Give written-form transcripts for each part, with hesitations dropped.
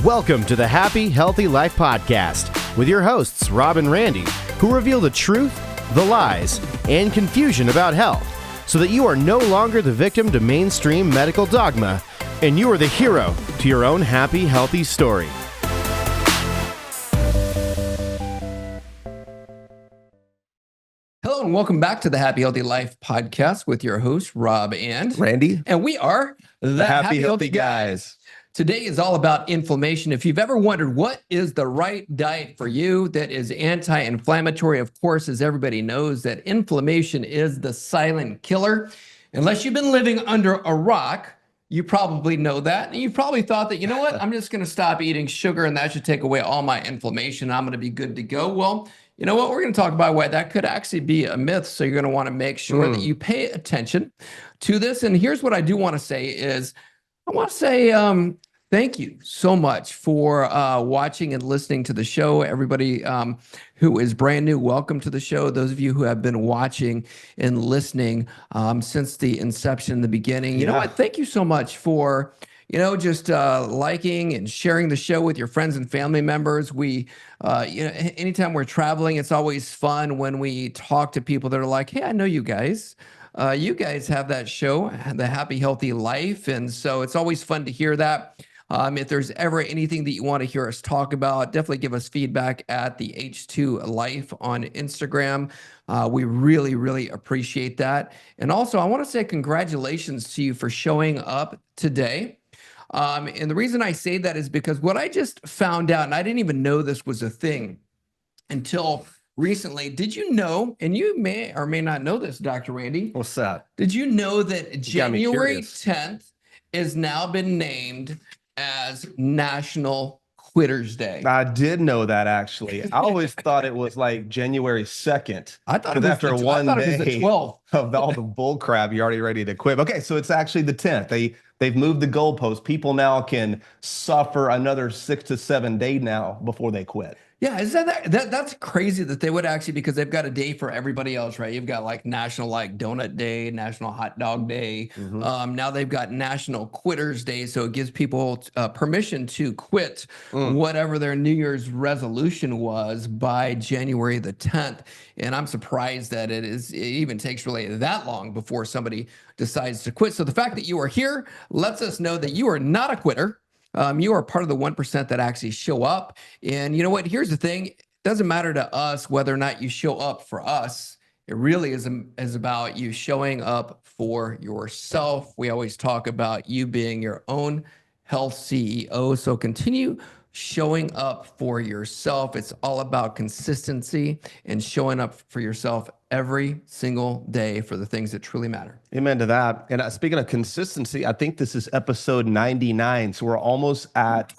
Welcome to the Happy, Healthy Life Podcast with your hosts, Rob and Randy, who reveal the truth, the lies, and confusion about health so that you are no longer the victim to mainstream medical dogma and you are the hero to your own happy, healthy story. Hello and welcome back to the Happy Healthy Life Podcast with your hosts, Rob and Randy. And we are the Happy Healthy Guys. Today is all about inflammation. If you've ever wondered what is the right diet for you that is anti-inflammatory, of course, as everybody knows, that inflammation is the silent killer. Unless you've been living under a rock, you probably know that. And you probably thought that, you know what, I'm just going to stop eating sugar and that should take away all my inflammation. I'm going to be good to go. Well, you know what? We're going to talk about why that could actually be a myth. So you're going to want to make sure that you pay attention to this. And here's what I do want to say is, I want to say thank you so much for watching and listening to the show. Everybody who is brand new, welcome to the show. Those of you who have been watching and listening since the inception, the beginning, you know what? Thank you so much for just liking and sharing the show with your friends and family members. We, anytime we're traveling, it's always fun when we talk to people that are like, hey, I know you guys. You guys have that show, The Happy Healthy Life. And so it's always fun to hear that. If there's ever anything that you want to hear us talk about, definitely give us feedback at the H2 Life on Instagram. We really, really appreciate that. And also, I want to say congratulations to you for showing up today. And the reason I say that is because what I just found out, and I didn't even know this was a thing until recently. Did you know, and you may or may not know this, Dr. Randy. What's that? Did you know that January 10th has now been named as National Quitters Day? I did know that, actually. I always thought it was like January 2nd. I thought it was after one it was the day 12th. of all the bull crap, you're already ready to quit. Okay, so it's actually the 10th. They've moved the goalpost. People now can suffer another 6 to 7 days now before they quit. Yeah, is that's crazy that they would actually, because they've got a day for everybody else, right? You've got like National Donut Day, National Hot Dog Day. Now they've got National Quitters Day, so it gives people permission to quit whatever their New Year's resolution was by January the 10th. And I'm surprised that it even takes really that long before somebody decides to quit. So the fact that you are here lets us know that you are not a quitter. You are part of the 1% that actually show up. And you know what? Here's the thing. It doesn't matter to us whether or not you show up for us. It really is about you showing up for yourself. We always talk about you being your own health CEO. So continue showing up for yourself. It's all about consistency and showing up for yourself every single day for the things that truly matter. Amen to that. And speaking of consistency, I think this is episode 99. So we're almost at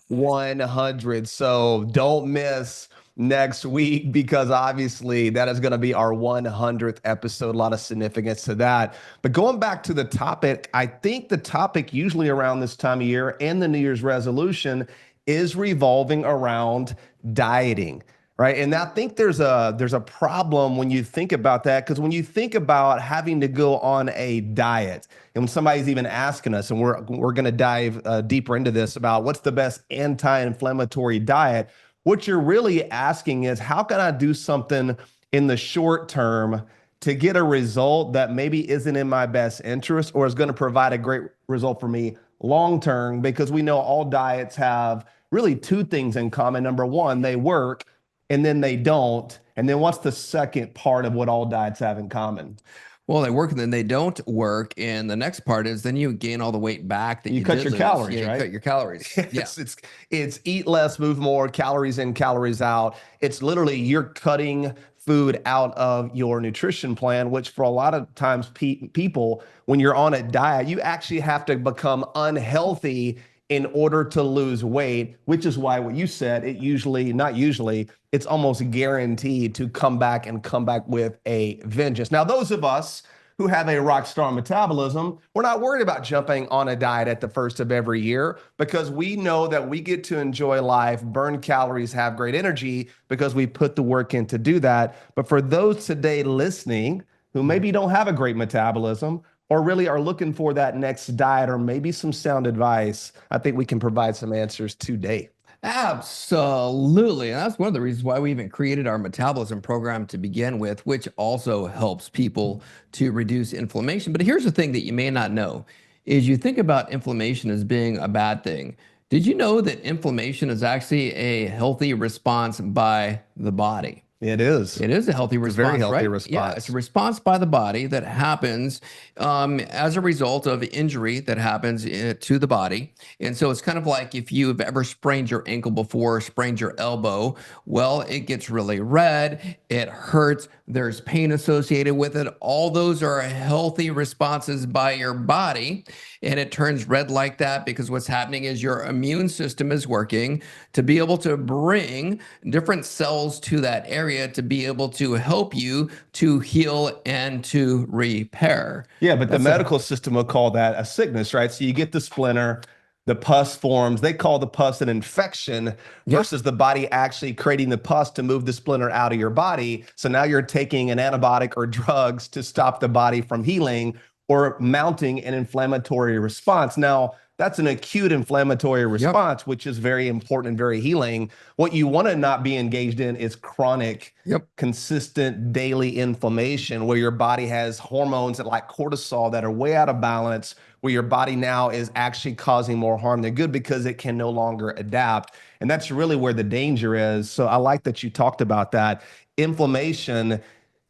100. So don't miss next week, because obviously that is going to be our 100th episode. A lot of significance to that. But going back to the topic, I think the topic usually around this time of year and the New Year's resolution is revolving around dieting, right? And I think there's a problem when you think about that, because when you think about having to go on a diet, and when somebody's even asking us, and we're going to dive deeper into this about what's the best anti-inflammatory diet, what you're really asking is, how can I do something in the short term to get a result that maybe isn't in my best interest or is going to provide a great result for me long term? Because we know all diets have really two things in common. Number one, they work, and then they don't. And then what's the second part of what all diets have in common? Well, they work and then they don't work. And the next part is then you gain all the weight back that you cut your calories, right? You cut your calories. Yeah. It's eat less, move more, calories in, calories out. It's literally you're cutting food out of your nutrition plan, which for a lot of times people, when you're on a diet, you actually have to become unhealthy in order to lose weight, which is why what you said, it's almost guaranteed to come back with a vengeance. Now, those of us who have a rock star metabolism, we're not worried about jumping on a diet at the first of every year, because we know that we get to enjoy life, burn calories, have great energy, because we put the work in to do that. But for those today listening who maybe don't have a great metabolism, or really are looking for that next diet or maybe some sound advice, I think we can provide some answers today. Absolutely. And that's one of the reasons why we even created our metabolism program to begin with, which also helps people to reduce inflammation. But here's the thing that you may not know is you think about inflammation as being a bad thing. Did you know that inflammation is actually a healthy response by the body? It is. It is a healthy It's a very response, healthy right? response. Yeah, it's a response by the body that happens as a result of injury that happens to the body. And so it's kind of like if you've ever sprained your ankle before, sprained your elbow, well, it gets really red, it hurts, there's pain associated with it. All those are healthy responses by your body. And it turns red like that because what's happening is your immune system is working to be able to bring different cells to that area to be able to help you to heal and to repair. Yeah, but the medical system will call that a sickness, right? So you get the splinter, the pus forms. They call the pus an infection versus the body actually creating the pus to move the splinter out of your body. So now you're taking an antibiotic or drugs to stop the body from healing or mounting an inflammatory response. Now, that's an acute inflammatory response, which is very important and very healing. What you want to not be engaged in is chronic, consistent daily inflammation where your body has hormones that like cortisol that are way out of balance, where your body now is actually causing more harm than good because it can no longer adapt. And that's really where the danger is. So I like that you talked about that. Inflammation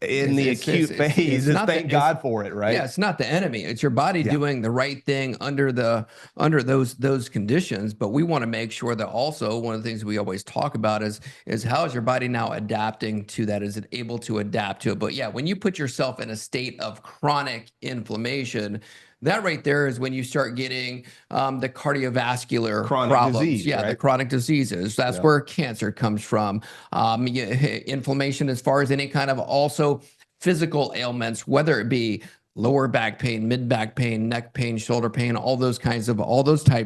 in the acute phase is thank God for it, right? Yeah, it's not the enemy. It's your body doing the right thing under those conditions. But we want to make sure that also one of the things we always talk about is how is your body now adapting to that? Is it able to adapt to it? But yeah, when you put yourself in a state of chronic inflammation, that right there is when you start getting the cardiovascular problems. Disease, yeah, right? The chronic diseases. That's where cancer comes from. Inflammation as far as any kind of also physical ailments, whether it be lower back pain, mid back pain, neck pain, shoulder pain, all those types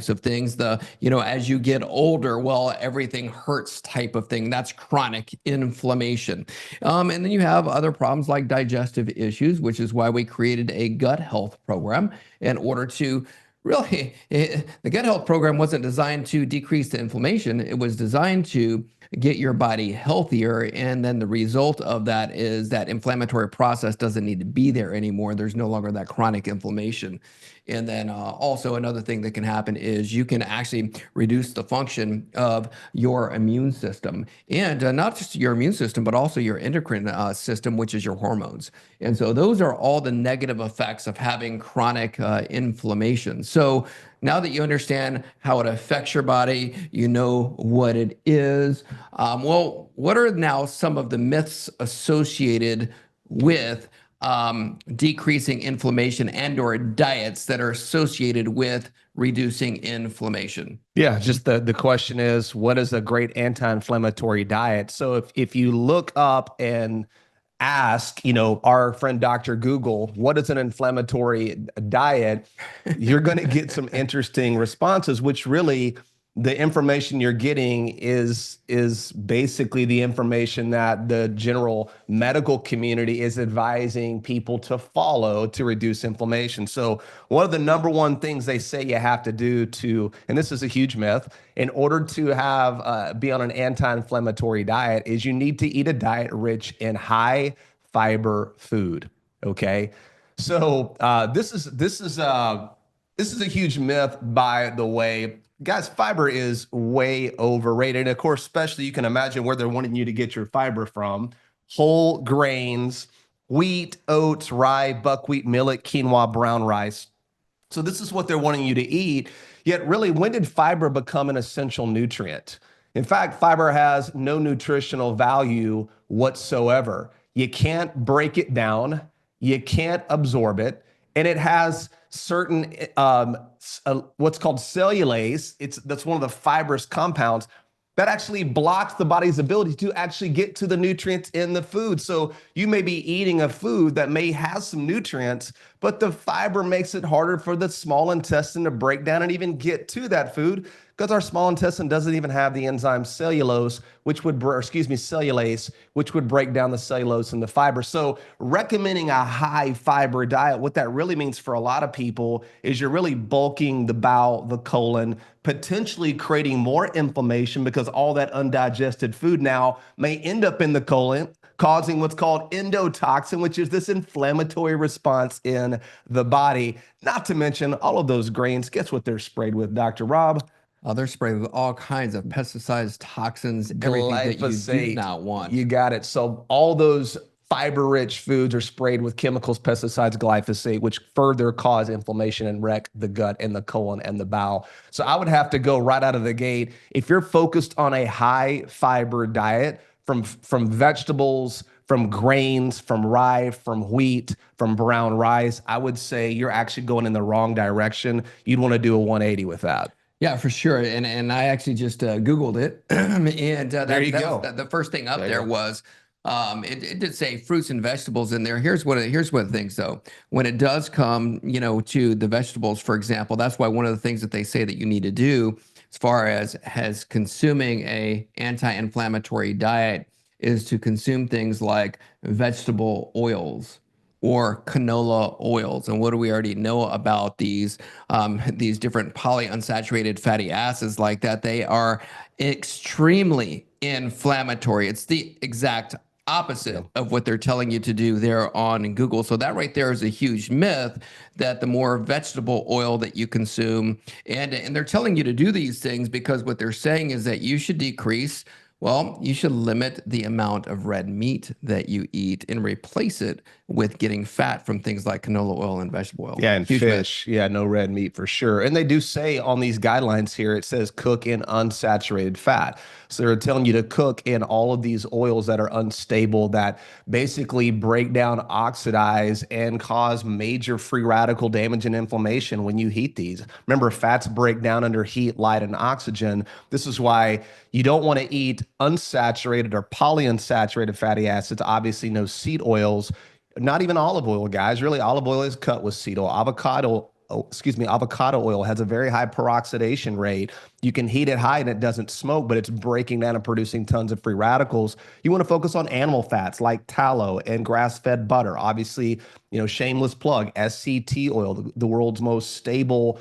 of things. As you get older, well, everything hurts type of thing. That's chronic inflammation. And then you have other problems like digestive issues, which is why we created a gut health program in order to really, the gut health program wasn't designed to decrease the inflammation. It was designed to get your body healthier. And then the result of that is that inflammatory process doesn't need to be there anymore. There's no longer that chronic inflammation. And then also another thing that can happen is you can actually reduce the function of your immune system, and not just your immune system, but also your endocrine system, which is your hormones. And so those are all the negative effects of having chronic inflammation. So now that you understand how it affects your body, you know what it is. Well, what are now some of the myths associated with decreasing inflammation and or diets that are associated with reducing inflammation? Yeah, just the question is, what is a great anti-inflammatory diet? So if you look up and ask, our friend Dr. Google, what is an inflammatory diet? You're going to get some interesting responses, which really the information you're getting is basically the information that the general medical community is advising people to follow to reduce inflammation. So one of the number one things they say you have to do and this is a huge myth, in order to have be on an anti-inflammatory diet is you need to eat a diet rich in high fiber food. Okay. So this is a huge myth, by the way. Guys, fiber is way overrated. And of course, especially you can imagine where they're wanting you to get your fiber from. Whole grains, wheat, oats, rye, buckwheat, millet, quinoa, brown rice. So this is what they're wanting you to eat. Yet really, when did fiber become an essential nutrient? In fact, fiber has no nutritional value whatsoever. You can't break it down. You can't absorb it. And it has certain what's called cellulase. That's one of the fibrous compounds that actually blocks the body's ability to actually get to the nutrients in the food. So you may be eating a food that may have some nutrients, but the fiber makes it harder for the small intestine to break down and even get to that food Because our small intestine doesn't even have the enzyme cellulose, cellulase, which would break down the cellulose and the fiber. So recommending a high fiber diet, what that really means for a lot of people is you're really bulking the bowel, the colon, potentially creating more inflammation because all that undigested food now may end up in the colon, causing what's called endotoxin, which is this inflammatory response in the body. Not to mention all of those grains. Guess what they're sprayed with, Dr. Rob? They're sprayed with all kinds of pesticides, toxins, everything that you do not want. You got it. So all those fiber-rich foods are sprayed with chemicals, pesticides, glyphosate, which further cause inflammation and wreck the gut and the colon and the bowel. So I would have to go right out of the gate. If you're focused on a high fiber diet from vegetables, from grains, from rye, from wheat, from brown rice, I would say you're actually going in the wrong direction. You'd want to do a 180 with that. Yeah, for sure. And I actually just Googled it. And there you go. The first thing up there was, it did say fruits and vegetables in there. Here's one of the things though. When it does come, to the vegetables, for example, that's why one of the things that they say that you need to do as far as consuming a anti-inflammatory diet is to consume things like vegetable oils or canola oils. And what do we already know about these different polyunsaturated fatty acids like that? They are extremely inflammatory. It's the exact opposite of what they're telling you to do there on Google. So that right there is a huge myth, that the more vegetable oil that you consume, and they're telling you to do these things because what they're saying is that you should decrease, you should limit the amount of red meat that you eat and replace it with getting fat from things like canola oil and vegetable oil. Yeah, and fish. Yeah, no red meat for sure. And they do say on these guidelines here, it says cook in unsaturated fat. So they're telling you to cook in all of these oils that are unstable, that basically break down, oxidize, and cause major free radical damage and inflammation when you heat these. Remember, fats break down under heat, light, and oxygen. This is why you don't want to eat unsaturated or polyunsaturated fatty acids, obviously no seed oils, not even olive oil, guys. Really, olive oil is cut with seed oil. Avocado oil has a very high peroxidation rate. You can heat it high and it doesn't smoke, but it's breaking down and producing tons of free radicals. You want to focus on animal fats like tallow and grass-fed butter. Obviously, shameless plug, SCT oil, the world's most stable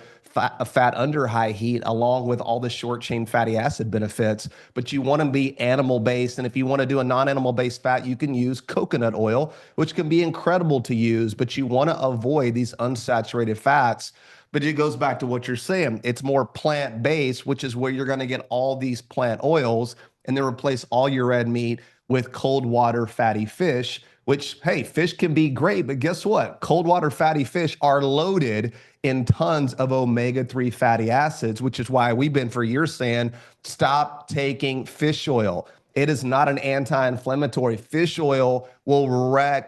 fat under high heat, along with all the short chain fatty acid benefits. But you want to be animal based. And if you want to do a non-animal based fat, you can use coconut oil, which can be incredible to use, but you want to avoid these unsaturated fats. But it goes back to what you're saying. It's more plant based, which is where you're going to get all these plant oils and then replace all your red meat with cold water fatty fish, which, hey, fish can be great, but guess what? Cold water fatty fish are loaded in tons of omega-3 fatty acids, which is why we've been for years saying, stop taking fish oil. It is not an anti-inflammatory. Fish oil will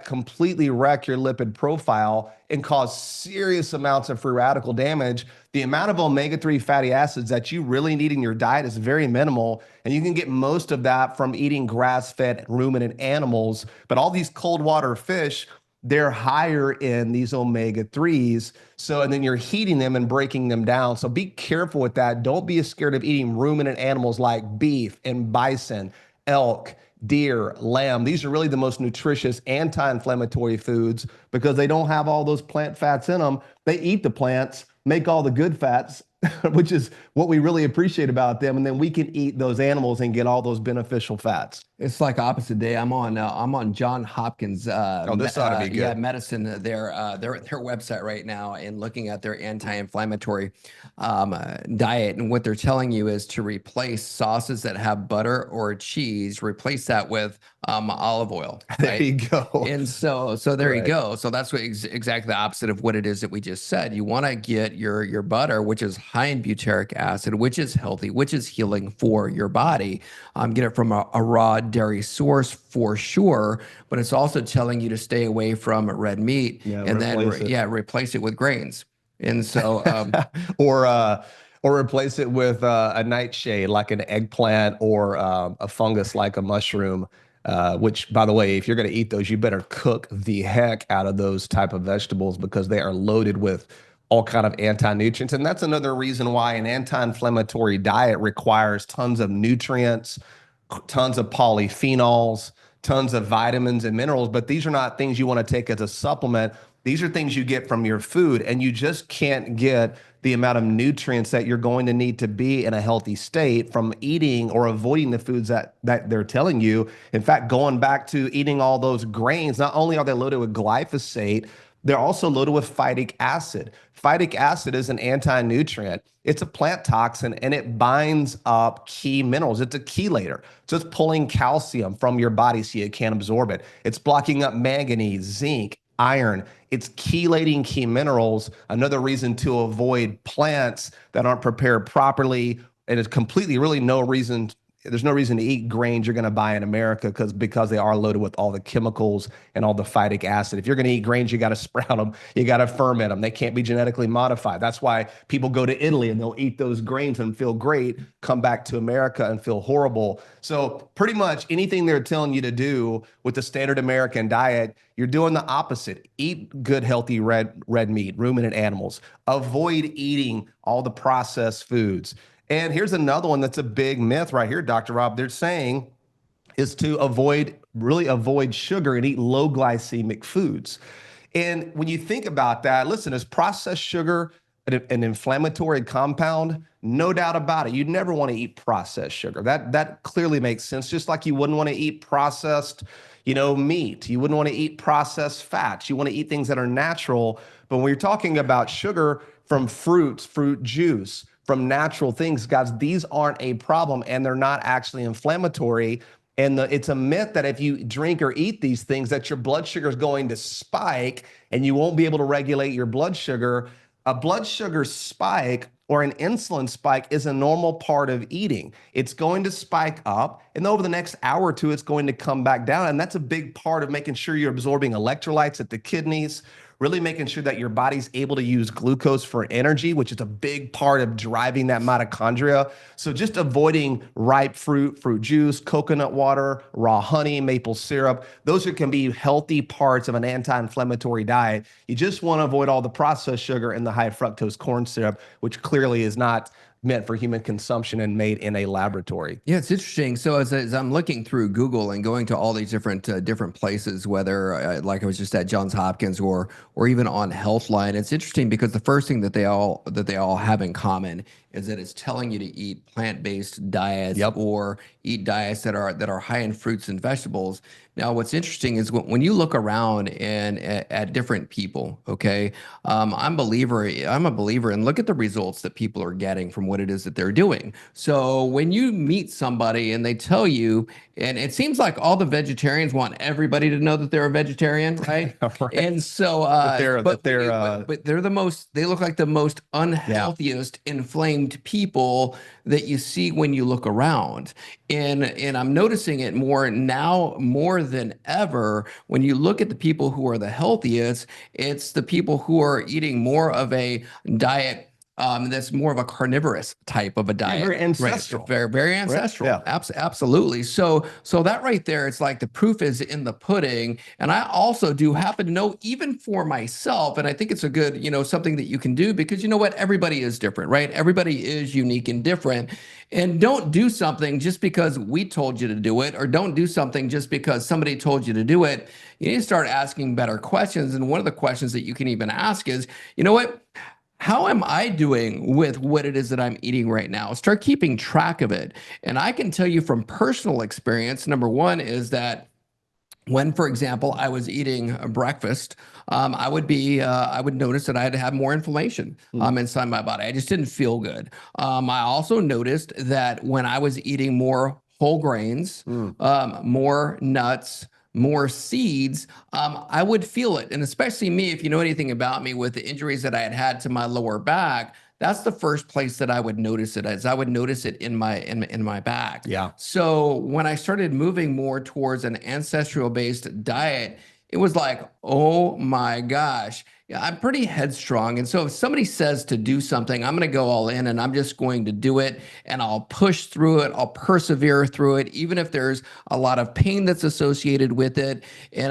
completely wreck your lipid profile and cause serious amounts of free radical damage. The amount of omega-3 fatty acids that you really need in your diet is very minimal, and you can get most of that from eating grass-fed ruminant animals. But all these cold water fish, they're higher in these omega-3s. So, and then you're heating them and breaking them down. So be careful with that. Don't be scared of eating ruminant animals like beef and bison, elk, deer, lamb. These are really the most nutritious anti-inflammatory foods because they don't have all those plant fats in them. They eat the plants, make all the good fats, which is what we really appreciate about them. And then we can eat those animals and get all those beneficial fats. It's like opposite day. I'm on John Hopkins. This ought to be good. Yeah, medicine. Their website right now, and looking at their anti-inflammatory diet, and what they're telling you is to replace sauces that have butter or cheese. Replace that with olive oil. Right? There you go. And so there you go. So that's what exactly the opposite of what it is that we just said. You want to get your butter, which is high in butyric acid, which is healthy, which is healing for your body. Get it from a raw dairy source for sure, but it's also telling you to stay away from red meat and then replace it with grains. And so or replace it with a nightshade like an eggplant or a fungus like a mushroom, which, by the way, if you're going to eat those, you better cook the heck out of those type of vegetables because they are loaded with all kind of anti-nutrients. And that's another reason why an anti-inflammatory diet requires tons of nutrients, tons of polyphenols, tons of vitamins and minerals. But these are not things you want to take as a supplement. These are things you get from your food, and you just can't get the amount of nutrients that you're going to need to be in a healthy state from eating or avoiding the foods that they're telling you. In fact, going back to eating all those grains, not only are they loaded with glyphosate, they're also loaded with phytic acid. Phytic acid is an anti-nutrient. It's a plant toxin, and it binds up key minerals. It's a chelator. So it's pulling calcium from your body so you can't absorb it. It's blocking up manganese, zinc, iron. It's chelating key minerals. Another reason to avoid plants that aren't prepared properly. And it's completely really there's no reason to eat grains you're going to buy in America because they are loaded with all the chemicals and all the phytic acid. If you're going to eat grains, you got to sprout them. You got to ferment them. They can't be genetically modified. That's why people go to Italy and they'll eat those grains and feel great, come back to America and feel horrible. So pretty much anything they're telling you to do with the standard American diet, you're doing the opposite. Eat good, healthy red meat, ruminant animals. Avoid eating all the processed foods. And here's another one that's a big myth right here, Dr. Rob. They're saying is to really avoid sugar and eat low glycemic foods. And when you think about that, listen, is processed sugar an inflammatory compound? No doubt about it. You'd never want to eat processed sugar. That clearly makes sense. Just like you wouldn't want to eat processed, meat. You wouldn't want to eat processed fats. You want to eat things that are natural. But when you're talking about sugar from fruits, fruit juice, from natural things, guys, these aren't a problem, and they're not actually inflammatory. And it's a myth that if you drink or eat these things, that your blood sugar is going to spike and you won't be able to regulate your blood sugar. A blood sugar spike or an insulin spike is a normal part of eating. It's going to spike up, and over the next hour or two, it's going to come back down. And that's a big part of making sure you're absorbing electrolytes at the kidneys, really making sure that your body's able to use glucose for energy, which is a big part of driving that mitochondria. So just avoiding ripe fruit juice, coconut water, raw honey, maple syrup, those can be healthy parts of an anti-inflammatory diet. You just want to avoid all the processed sugar and the high fructose corn syrup, which clearly is not meant for human consumption and made in a laboratory. Yeah, it's interesting. So as I'm looking through Google and going to all these different places, whether like I was just at Johns Hopkins or even on Healthline, it's interesting because the first thing that they all have in common is that it's telling you to eat plant-based diets or eat diets that are high in fruits and vegetables. Now, what's interesting is when you look around and at different people, okay, I'm a believer and look at the results that people are getting from what it is that they're doing. So when you meet somebody and they tell you, and it seems like all the vegetarians want everybody to know that they're a vegetarian, right? Right. And so, but they're they look like the most unhealthiest, inflamed people that you see when you look around. And I'm noticing it more than ever. When you look at the people who are the healthiest, it's the people who are eating more of a diet that's more of a carnivorous type of a diet. Very ancestral. Right. Very, very ancestral. Right. Yeah. Absolutely. So that right there, it's like the proof is in the pudding. And I also do happen to know, even for myself, and I think it's a good, something that you can do, because you know what? Everybody is different, right? Everybody is unique and different. And don't do something just because we told you to do it, or don't do something just because somebody told you to do it. You need to start asking better questions. And one of the questions that you can even ask is, you know what? How am I doing with what it is that I'm eating right now? Start keeping track of it. And I can tell you from personal experience, number one is that when, for example, I was eating breakfast, I would notice that I had to have more inflammation inside my body. I just didn't feel good. I also noticed that when I was eating more whole grains, more nuts, more seeds, I would feel it. And especially me, if you know anything about me, with the injuries that I had to my lower back, that's the first place that I would notice it, as I would notice it in my back. Yeah. So when I started moving more towards an ancestral-based diet, it was like, oh my gosh. Yeah, I'm pretty headstrong. And so if somebody says to do something, I'm going to go all in, and I'm just going to do it, and I'll push through it. I'll persevere through it, even if there's a lot of pain that's associated with it. And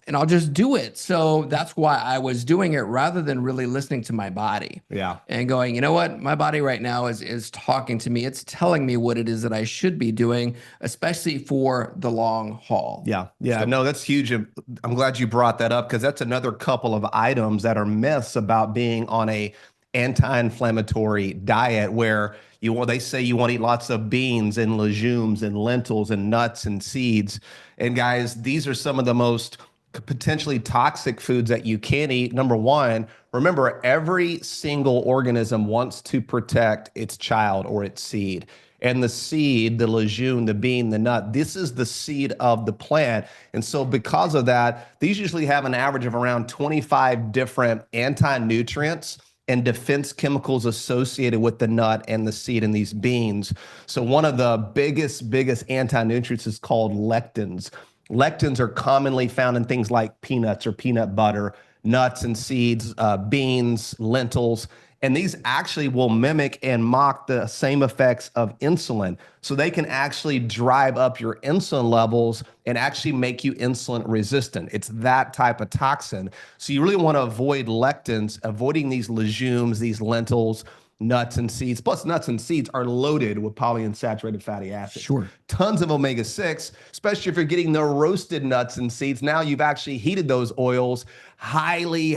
and I'll just do it. So that's why I was doing it rather than really listening to my body. Yeah. And going, you know what? My body right now is talking to me. It's telling me what it is that I should be doing, especially for the long haul. Yeah. Yeah. So- No, that's huge. I'm glad you brought that up because that's another couple of items that are myths about being on a anti-inflammatory diet where they say you want to eat lots of beans and legumes and lentils and nuts and seeds. And guys, these are some of the most potentially toxic foods that you can eat. Number one, remember, every single organism wants to protect its child or its seed. And the seed, the legume, the bean, the nut, this is the seed of the plant. And so because of that, these usually have an average of around 25 different anti-nutrients and defense chemicals associated with the nut and the seed in these beans. So one of the biggest anti-nutrients is called lectins. Lectins are commonly found in things like peanuts or peanut butter, nuts and seeds, beans, lentils, and these actually will mimic and mock the same effects of insulin. So they can actually drive up your insulin levels and actually make you insulin resistant. It's that type of toxin. So you really want to avoid lectins, avoiding these legumes, these lentils, nuts and seeds. Plus, nuts and seeds are loaded with polyunsaturated fatty acids. Sure. Tons of omega-6, especially if you're getting the roasted nuts and seeds. Now you've actually heated those oils, highly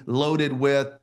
loaded with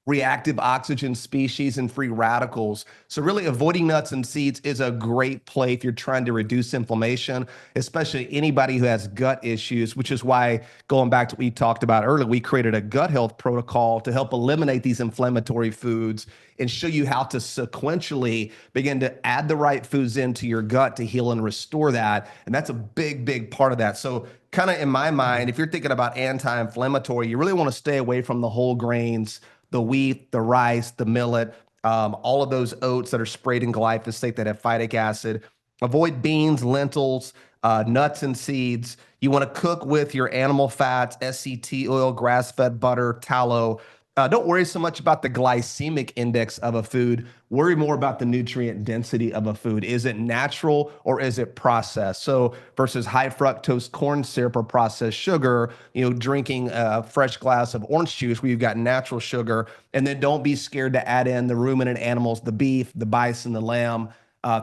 reactive oxygen species and free radicals. So really avoiding nuts and seeds is a great play if you're trying to reduce inflammation, especially anybody who has gut issues, which is why, going back to what we talked about earlier, we created a gut health protocol to help eliminate these inflammatory foods and show you how to sequentially begin to add the right foods into your gut to heal and restore that. And that's a big part of that. So kind of in my mind, if you're thinking about anti-inflammatory, you really want to stay away from the whole grains, the wheat, the rice, the millet, all of those oats that are sprayed in glyphosate that have phytic acid. Avoid beans, lentils, nuts and seeds. You want to cook with your animal fats, SCT oil, grass-fed butter, tallow. Don't worry so much about the glycemic index of a food. Worry more about the nutrient density of a food. Is it natural or is it processed? So versus high fructose corn syrup or processed sugar, drinking a fresh glass of orange juice where you've got natural sugar. And then don't be scared to add in the ruminant animals, the beef, the bison, the lamb,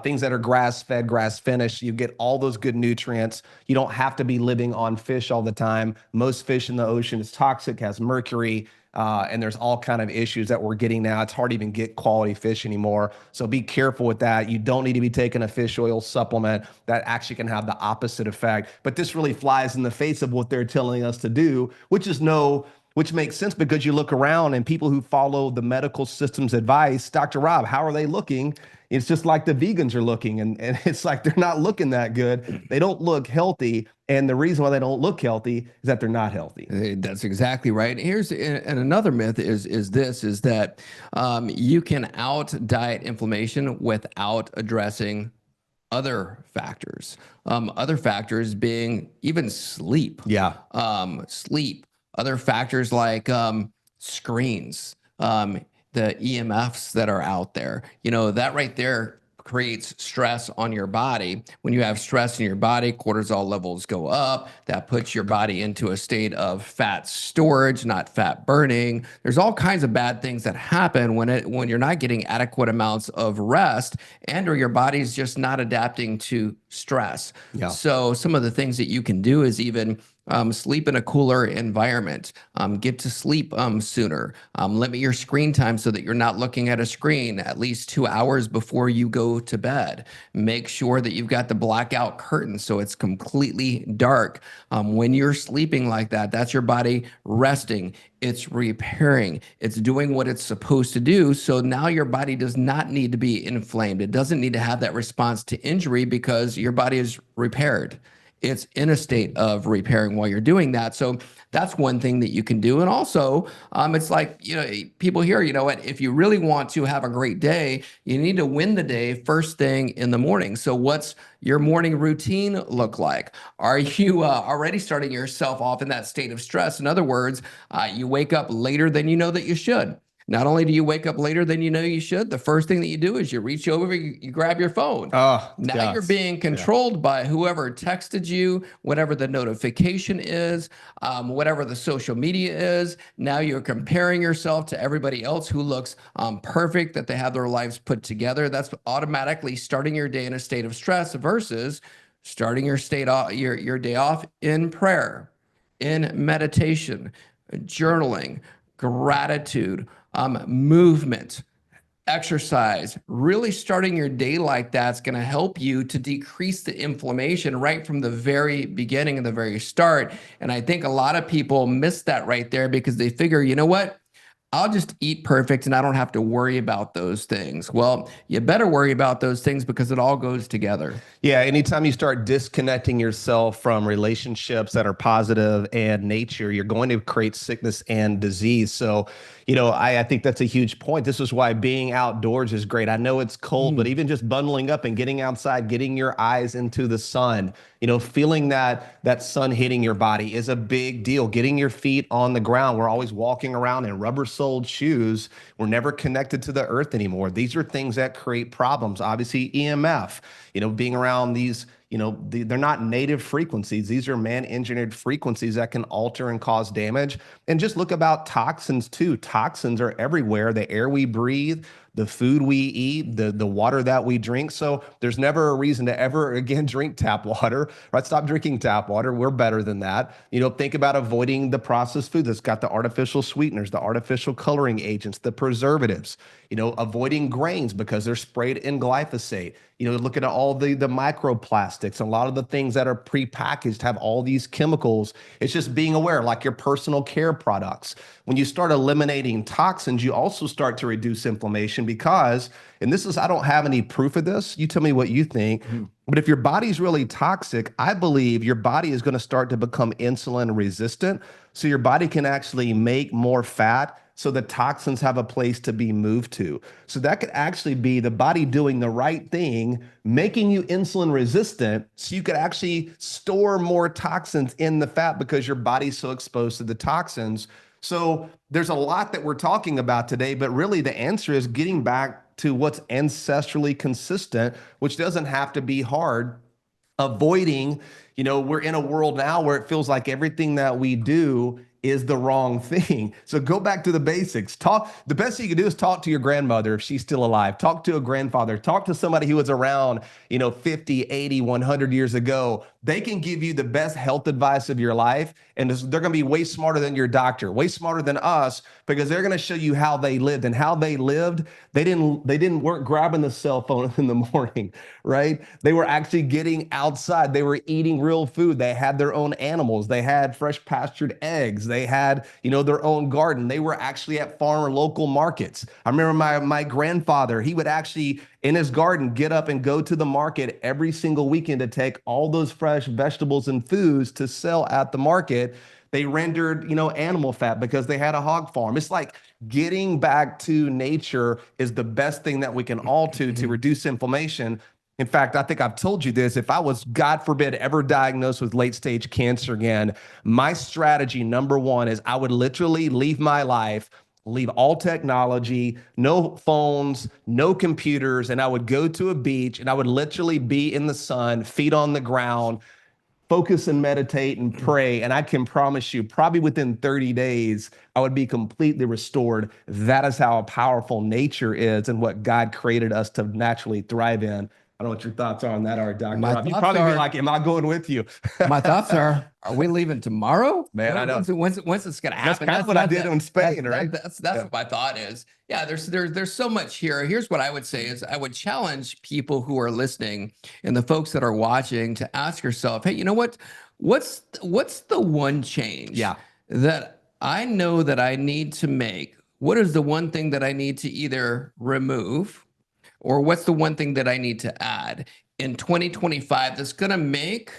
things that are grass-fed, grass-finished. You get all those good nutrients. You don't have to be living on fish all the time. Most fish in the ocean is toxic, has mercury, and there's all kind of issues that we're getting now. It's hard to even get quality fish anymore. So be careful with that. You don't need to be taking a fish oil supplement that actually can have the opposite effect. But this really flies in the face of what they're telling us to do, which makes sense because you look around and people who follow the medical system's advice, Dr. Rob, how are they looking? It's just like the vegans are looking, and it's like they're not looking that good. They don't look healthy, and the reason why they don't look healthy is that they're not healthy. That's exactly right. And another myth is that you can out diet inflammation without addressing other factors. Other factors being even sleep. Yeah. Sleep. Other factors like screens, the EMFs that are out there. That right there creates stress on your body. When you have stress in your body, cortisol levels go up. That puts your body into a state of fat storage, not fat burning. There's all kinds of bad things that happen when you're not getting adequate amounts of rest and or your body's just not adapting to stress. Yeah. So some of the things that you can do is even sleep in a cooler environment, get to sleep sooner, limit your screen time so that you're not looking at a screen at least 2 hours before you go to bed. Make sure that you've got the blackout curtain so it's completely dark. When you're sleeping like that, that's your body resting. It's repairing. It's doing what it's supposed to do. So now your body does not need to be inflamed. It doesn't need to have that response to injury because your body is repaired. It's in a state of repairing while you're doing that. So that's one thing that you can do. And also, it's like, people here, what, if you really want to have a great day, you need to win the day first thing in the morning. So what's your morning routine look like? Are you already starting yourself off in that state of stress? In other words, you wake up later than you know that you should. Not only do you wake up later than you know you should, the first thing that you do is you reach over, you grab your phone. Oh, Now you're being controlled by whoever texted you, whatever the notification is, whatever the social media is. Now you're comparing yourself to everybody else who looks perfect, that they have their lives put together. That's automatically starting your day in a state of stress versus starting your day off in prayer, in meditation, journaling, gratitude, movement, exercise. Really starting your day like that's going to help you to decrease the inflammation right from the very beginning and the very start. And I think a lot of people miss that right there because they figure, you know what? I'll just eat perfect and I don't have to worry about those things. Well, you better worry about those things because it all goes together. Yeah, anytime you start disconnecting yourself from relationships that are positive and nature, you're going to create sickness and disease. So, I think that's a huge point. This is why being outdoors is great. I know it's cold, but even just bundling up and getting outside, getting your eyes into the sun, feeling that sun hitting your body is a big deal. Getting your feet on the ground. We're always walking around in rubber-soled shoes. We're never connected to the earth anymore. These are things that create problems. Obviously, EMF, being around these, they're not native frequencies. These are man-engineered frequencies that can alter and cause damage. And just look about toxins too. Toxins are everywhere. The air we breathe, the food we eat, the water that we drink. So there's never a reason to ever again drink tap water, right? Stop drinking tap water. We're better than that. Think about avoiding the processed food that's got the artificial sweeteners, the artificial coloring agents, the preservatives, avoiding grains because they're sprayed in glyphosate. Look at all the microplastics. A lot of the things that are prepackaged have all these chemicals. It's just being aware, like your personal care products. When you start eliminating toxins, you also start to reduce inflammation because, and this is, I don't have any proof of this. You tell me what you think. But if your body's really toxic, I believe your body is going to start to become insulin resistant. So your body can actually make more fat. So the toxins have a place to be moved to. So that could actually be the body doing the right thing, making you insulin resistant so you could actually store more toxins in the fat because your body's so exposed to the toxins. So there's a lot that we're talking about today, but really the answer is getting back to what's ancestrally consistent, which doesn't have to be hard. Avoiding, we're in a world now where it feels like everything that we do is the wrong thing. So go back to the basics. The best thing you can do is talk to your grandmother if she's still alive. Talk to a grandfather. Talk to somebody who was around, 50, 80, 100 years ago. They can give you the best health advice of your life. And they're going to be way smarter than your doctor, way smarter than us, because they're going to show you how they lived. And how they lived, weren't grabbing the cell phone in the morning, right? They were actually getting outside. They were eating real food. They had their own animals. They had fresh pastured eggs. They had, their own garden. They were actually at farmer local markets. I remember my grandfather, he would actually in his garden get up and go to the market every single weekend to take all those fresh vegetables and foods to sell at the market. They rendered, animal fat because they had a hog farm. It's like getting back to nature is the best thing that we can all do to reduce inflammation. In fact, I think I've told you this. If I was, God forbid, ever diagnosed with late stage cancer again, my strategy, number one, is I would literally leave my life, leave all technology, no phones, no computers, and I would go to a beach and I would literally be in the sun, feet on the ground, focus and meditate and pray. And I can promise you, probably within 30 days, I would be completely restored. That is how powerful nature is and what God created us to naturally thrive in. I don't know what your thoughts are on that, Dr. Rob. You'd probably be like, am I going with you? My thoughts are we leaving tomorrow? Man, I know. When's it's going to happen? That's kind of what I did in Spain, right? That's what my thought is. Yeah, there's so much here. Here's what I would say is I would challenge people who are listening and the folks that are watching to ask yourself, hey, you know what? What's the one change that I know that I need to make? What is the one thing that I need to either remove, or what's the one thing that I need to add in 2025 that's going to make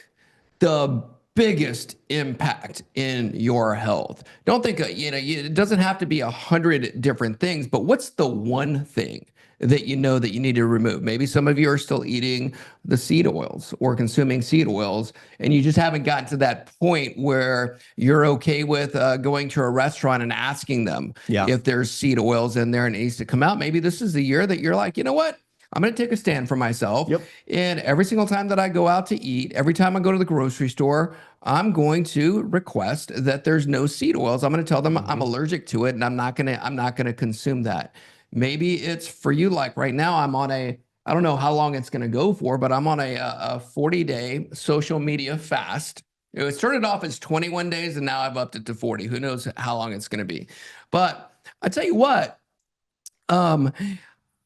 the biggest impact in your health? Don't think, it doesn't have to be 100 different things, but what's the one thing that you know that you need to remove? Maybe some of you are still eating the seed oils or consuming seed oils, and you just haven't gotten to that point where you're okay with going to a restaurant and asking them if there's seed oils in there and it needs to come out. Maybe this is the year that you're like, you know what? I'm going to take a stand for myself. And every single time that I go out to eat, every time I go to the grocery store, I'm going to request that there's no seed oils. I'm going to tell them I'm allergic to it, and I'm not going to consume that. Maybe it's for you, like right now, I don't know how long it's going to go for, but I'm on a 40-day social media fast. It started off as 21 days, and now I've upped it to 40. Who knows how long it's going to be? But I tell you what,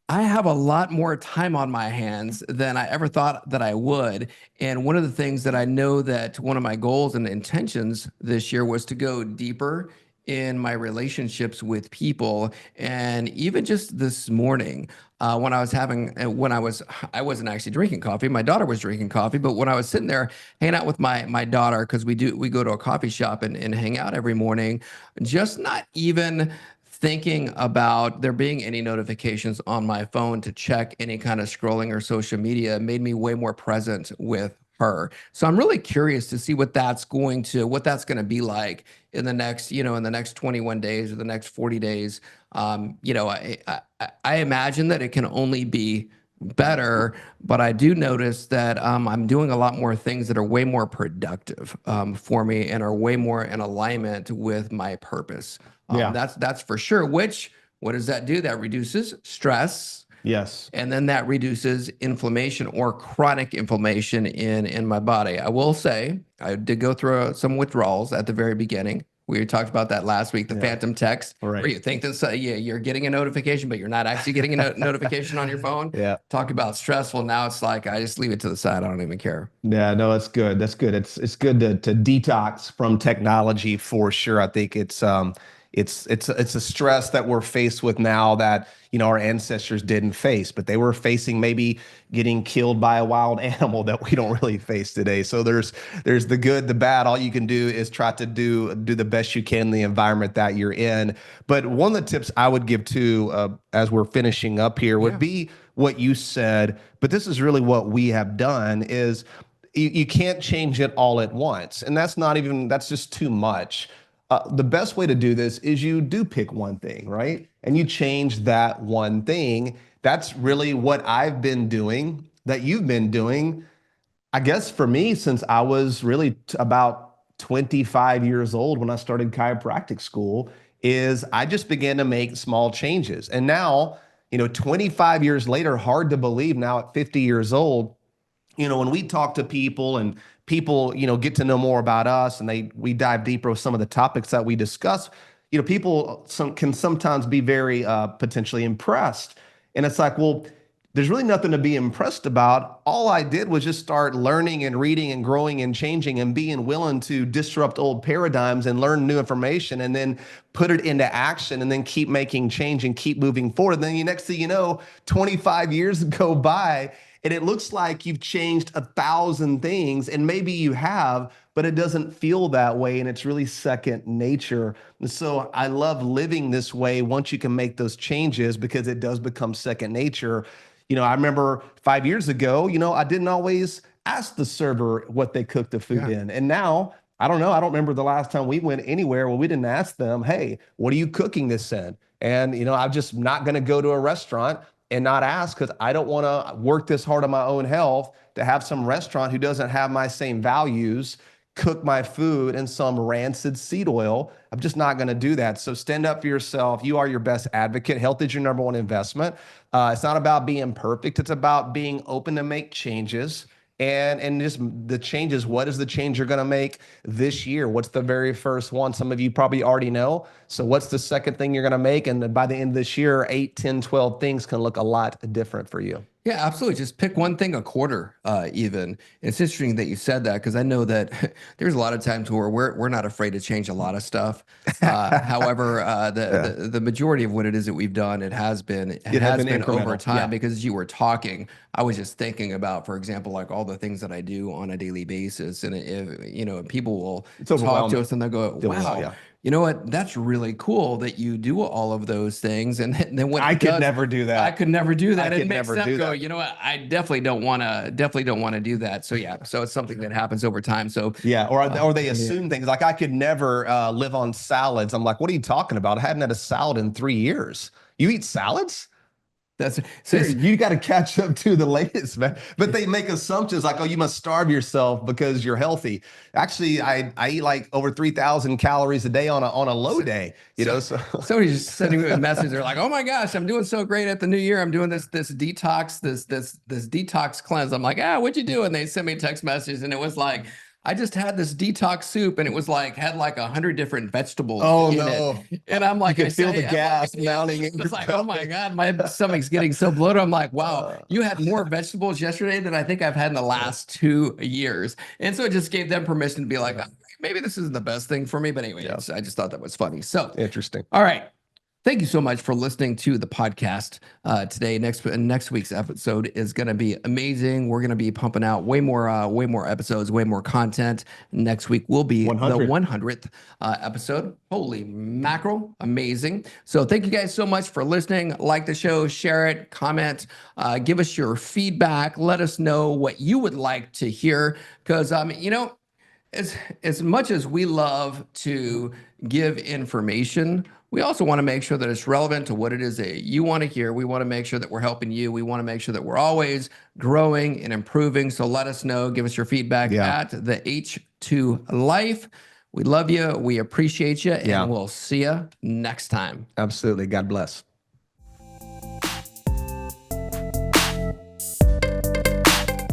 I have a lot more time on my hands than I ever thought that I would. And one of the things that I know that one of my goals and intentions this year was to go deeper in my relationships with people. And even just this morning, I wasn't actually drinking coffee. My daughter was drinking coffee, but when I was sitting there hanging out with my daughter, because we go to a coffee shop and hang out every morning, just not even thinking about there being any notifications on my phone to check any kind of scrolling or social media made me way more present with her. So I'm really curious to see what that's going to be like in the next, in the next 21 days or the next 40 days. I imagine that it can only be better, but I do notice that I'm doing a lot more things that are way more productive for me and are way more in alignment with my purpose. That's for sure. What does that do? That reduces stress. Yes. And then that reduces inflammation or chronic inflammation in my body. I will say I did go through some withdrawals at the very beginning. We talked about that last week, the phantom text, where you think that you're getting a notification, but you're not actually getting a notification on your phone. Talk about stressful. Now it's like, I just leave it to the side. I don't even care. Yeah, no, that's good. That's good. It's good to detox from technology for sure. I think it's a stress that we're faced with now that, our ancestors didn't face, but they were facing maybe getting killed by a wild animal that we don't really face today. So there's the good, the bad. All you can do is try to do the best you can in the environment that you're in. But one of the tips I would give to, as we're finishing up here, would be what you said, but this is really what we have done is you can't change it all at once. And that's just too much. The best way to do this is you do pick one thing, right? And you change that one thing. That's really what I've been doing, that you've been doing, I guess for me, since I was really about 25 years old when I started chiropractic school, is I just began to make small changes. And now, 25 years later, hard to believe now at 50 years old, when we talk to people and people, get to know more about us and we dive deeper with some of the topics that we discuss, people can sometimes be very potentially impressed. And it's like, well, there's really nothing to be impressed about. All I did was just start learning and reading and growing and changing and being willing to disrupt old paradigms and learn new information and then put it into action and then keep making change and keep moving forward. And then the next thing you know, 25 years go by and it looks like you've changed 1,000 things, and maybe you have, but it doesn't feel that way, and it's really second nature. And so I love living this way once you can make those changes because it does become second nature. I remember 5 years ago, I didn't always ask the server what they cooked the food in. And now, I don't know, I don't remember the last time we went anywhere where we didn't ask them, hey, what are you cooking this in? And, I'm just not going to go to a restaurant and not ask because I don't want to work this hard on my own health to have some restaurant who doesn't have my same values cook my food in some rancid seed oil. I'm just not going to do that. So stand up for yourself. You are your best advocate. Health is your number one investment. It's not about being perfect. It's about being open to make changes. And just the changes, what is the change you're going to make this year? What's the very first one? Some of you probably already know. So what's the second thing you're going to make? And by the end of this year, 8, 10, 12 things can look a lot different for you. Yeah, absolutely. Just pick one thing a quarter, even. It's interesting that you said that because I know that there's a lot of times where we're not afraid to change a lot of stuff. However, the majority of what it is that we've done, it has been over incremental. time. Yeah. Because as you were talking, I was just thinking about, for example, like all the things that I do on a daily basis, and if people will talk to overwhelming. us and they'll go, Feeling "Wow, that, yeah. you know what? That's really cool that you do all of those things." And then when I it could does, never do that. I could never do that. I It could makes never them do go, that. you know what? I definitely don't want to do that. So yeah, so it's something that happens over time. So Yeah, or they assume things like I could never live on salads. I'm like, what are you talking about? I hadn't had a salad in 3 years. You eat salads? that's Seriously, you got to catch up to the latest, man. But they make assumptions like, oh, you must starve yourself because you're healthy. Actually, I eat like over 3,000 calories a day on a low day. So somebody just sending me a message. They're like, "Oh my gosh, I'm doing so great at the new year. I'm doing this detox, this detox cleanse." I'm like, what'd you do? And they sent me a text message, and it was like, I just had this detox soup, and it was like had like 100 different vegetables in it. And I'm like, you can feel the gas mounting. It's like, oh my God, my stomach's getting so bloated. I'm like, wow, you had more vegetables yesterday than I think I've had in the last 2 years. And so it just gave them permission to be like, maybe this isn't the best thing for me. But anyway, I just thought that was funny. So Interesting. all right. Thank you so much for listening to the podcast today. Next week's episode is going to be amazing. We're going to be pumping out way more episodes, way more content. Next week will be 100. the 100th episode. Holy mackerel, amazing! So thank you guys so much for listening. Like the show, share it, comment, give us your feedback. Let us know what you would like to hear, because as much as we love to give information, we also want to make sure that it's relevant to what it is that you want to hear. We want to make sure that we're helping you. We want to make sure that we're always growing and improving. So let us know. Give us your feedback at the H2 Life. We love you. We appreciate you. And we'll see you next time. Absolutely. God bless.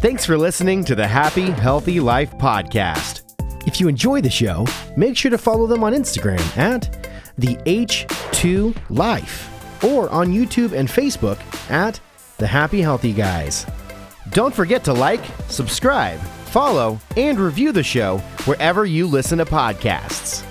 Thanks for listening to the Happy Healthy Life podcast. If you enjoy the show, make sure to follow them on Instagram at the H2 Life or on YouTube and Facebook at the Happy Healthy Guys. Don't forget to like, subscribe, follow, and review the show wherever you listen to podcasts.